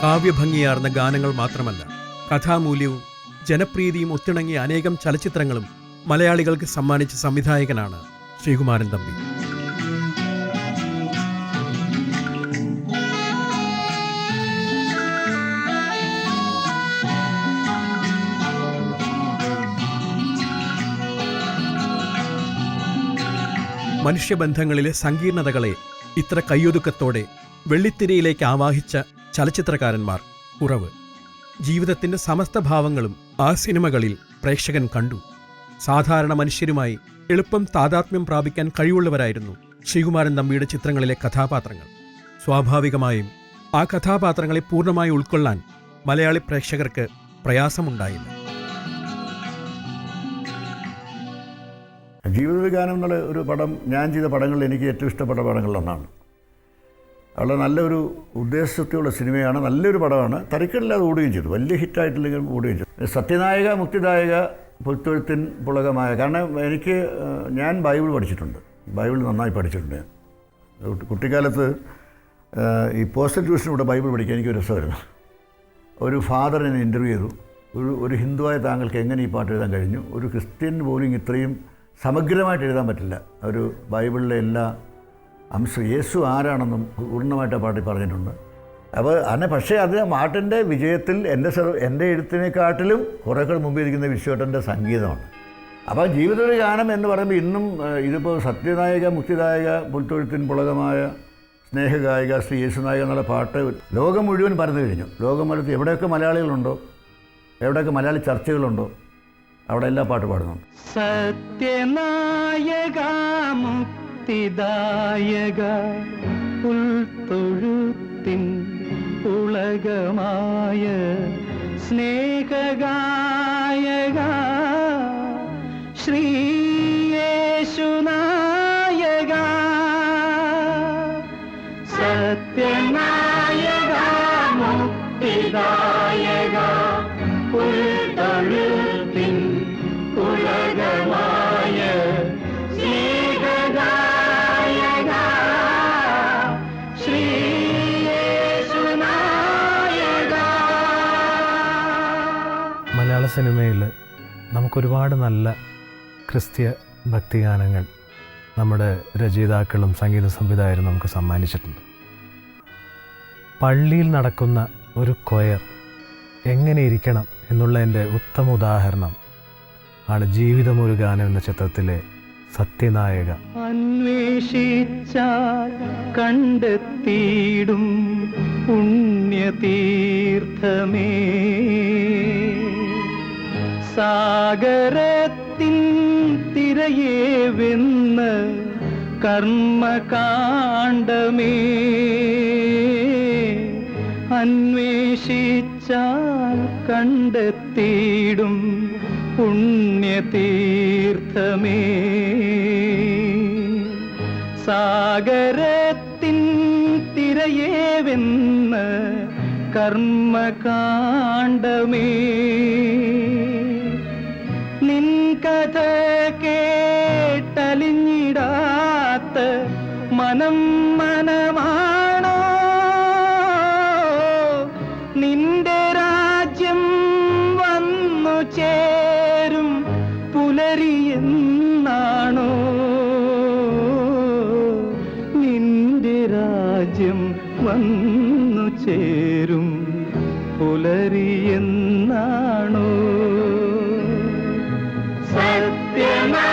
കാവ്യഭംഗിയാർന്ന ഗാനങ്ങൾ മാത്രമല്ല, കഥാമൂല്യവും ജനപ്രീതിയും ഒത്തിണങ്ങിയ അനേകം ചലച്ചിത്രങ്ങളും മലയാളികൾക്ക് സമ്മാനിച്ച സംവിധായകനാണ് ശ്രീകുമാരൻ തമ്പി. മനുഷ്യബന്ധങ്ങളിലെ സങ്കീർണതകളെ ഇത്ര കയ്യൊതുക്കത്തോടെ വെള്ളിത്തിരയിലേക്ക് ആവാഹിച്ച ചലച്ചിത്രകാരന്മാർ കുറവ്. ജീവിതത്തിന്റെ സമസ്ത ഭാവങ്ങളും ആ സിനിമകളിൽ പ്രേക്ഷകൻ കണ്ടു. സാധാരണ മനുഷ്യരുമായി എളുപ്പം താദാത്മ്യം പ്രാപിക്കാൻ കഴിവുള്ളവരായിരുന്നു ശ്രീകുമാരൻ തമ്പിയുടെ ചിത്രങ്ങളിലെ കഥാപാത്രങ്ങൾ. സ്വാഭാവികമായും ആ കഥാപാത്രങ്ങളെ പൂർണ്ണമായി ഉൾക്കൊള്ളാൻ മലയാളി പ്രേക്ഷകർക്ക് പ്രയാസമുണ്ടായില്ല. ജീവിതഗാനം എന്നുള്ള ഒരു പടം ഞാൻ ചെയ്ത പടങ്ങളിൽ എനിക്ക് ഏറ്റവും ഇഷ്ടപ്പെട്ട പടങ്ങളിലൊന്നാണ്. വളരെ നല്ലൊരു ഉദ്ദേശത്തോടുള്ള സിനിമയാണ്, നല്ലൊരു പടമാണ്. തരക്കേടില്ലാതെ ഓടുകയും ചെയ്തു, വലിയ ഹിറ്റായിട്ടില്ലെങ്കിലും ഓടുകയും ചെയ്തു. സത്യനായക, മുക്തിദായക, പുൽത്തൊഴുത്തിൻ പുളകമായ. കാരണം ഞാൻ ബൈബിൾ പഠിച്ചിട്ടുണ്ട്, ബൈബിൾ നന്നായി പഠിച്ചിട്ടുണ്ട്. കുട്ടിക്കാലത്ത് ഈ പോസ്റ്റൽ ട്യൂഷനിലൂടെ ബൈബിൾ പഠിക്കാൻ എനിക്കൊരു രസമായിരുന്നു. ഒരു ഫാദർ എന്നെ ഇൻ്റർവ്യൂ ചെയ്തു. ഒരു ഹിന്ദുവായ താങ്കൾക്ക് എങ്ങനെ ഈ പാട്ട് എഴുതാൻ കഴിഞ്ഞു? ഒരു ക്രിസ്ത്യൻ പോലും ഇത്രയും സമഗ്രമായിട്ട് എഴുതാൻ പറ്റില്ല. ഒരു ബൈബിളിലെ എല്ലാ അംശം, യേശു ആരാണെന്നും പൂർണ്ണമായിട്ട് ആ പാട്ടിൽ പറഞ്ഞിട്ടുണ്ട്. അപ്പോൾ പക്ഷേ അത് പാട്ടിൻ്റെ വിജയത്തിൽ എൻ്റെ എഴുത്തിനെക്കാട്ടിലും കുറേക്കൂടെ മുമ്പിൽ ഇരിക്കുന്ന വിശ്വേട്ടൻ്റെ സംഗീതമാണ്. അപ്പോൾ ജീവിതത്തിലെ ഗാനം എന്ന് പറയുമ്പോൾ ഇന്നും ഇതിപ്പോൾ സത്യനായക, മുക്തിദായക, പുൽത്തൊഴുത്തിൻ പുളകമായ, സ്നേഹഗായിക, ശ്രീ യേശുനായക എന്നുള്ള പാട്ട് ലോകം മുഴുവൻ പരന്നു കഴിഞ്ഞു. ലോകം മുഴുവൻ എവിടെയൊക്കെ മലയാളികളുണ്ടോ, എവിടെയൊക്കെ മലയാളി ചർച്ചകളുണ്ടോ, അവിടെ എല്ലാ പാട്ട് പാടുന്നുണ്ട്. സത്യനായക, മുക്തിദായക, പുൽത്തൊഴുത്തിൻ പുളകമായ, സ്നേഹഗായക, ശ്രീ യേശുനായക. സത്യനായക, മുക്തിദായക, പുൽത്തൊഴുത്തിൻ പുളകമായ, സ്നേഹഗായക, ശ്രീ യേശുനായക. മലയാള സിനിമയിൽ നമുക്കൊരുപാട് നല്ല ക്രിസ്തീയ ഭക്തിഗാനങ്ങൾ നമ്മുടെ രചയിതാക്കളും സംഗീത സംവിധായകരും നമുക്ക് സമ്മാനിച്ചിട്ടുണ്ട്. പള്ളിയിൽ നടക്കുന്ന ഒരു കൊയർ എങ്ങനെ ഇരിക്കണം എന്നുള്ളതിൻ്റെ ഉത്തമ ഉദാഹരണം ആണ് ജീവിതമൊരു ഗാനം എന്ന ചിത്രത്തിലെ സത്യനായക. അന്വേഷിച്ചാൽ കണ്ടെത്തിയിടും പുണ്യതീർത്ഥമേ, സാഗരത്തിൻ തിരയെ വെന്ന് കർമ്മകാണ്ഡമേ, അന്വേഷിച്ചാൽ കണ്ടെത്തിയിടും പുണ്യതീർത്ഥമേ, സാഗരത്തിൻ തിരയെ വെന്ന് കർമ്മകാണ്ഡമേ, നിൻ കഥ കേട്ടലിഞ്ഞിടാത്ത മനം മനമാണോ, നിന്റെ രാജ്യം വന്നു ചേരും പുലരിയെന്നാണോ, നിന്റെ രാജ്യം വന്നു ചേരും പുലരിയെന്നാണോ. സത്യനാ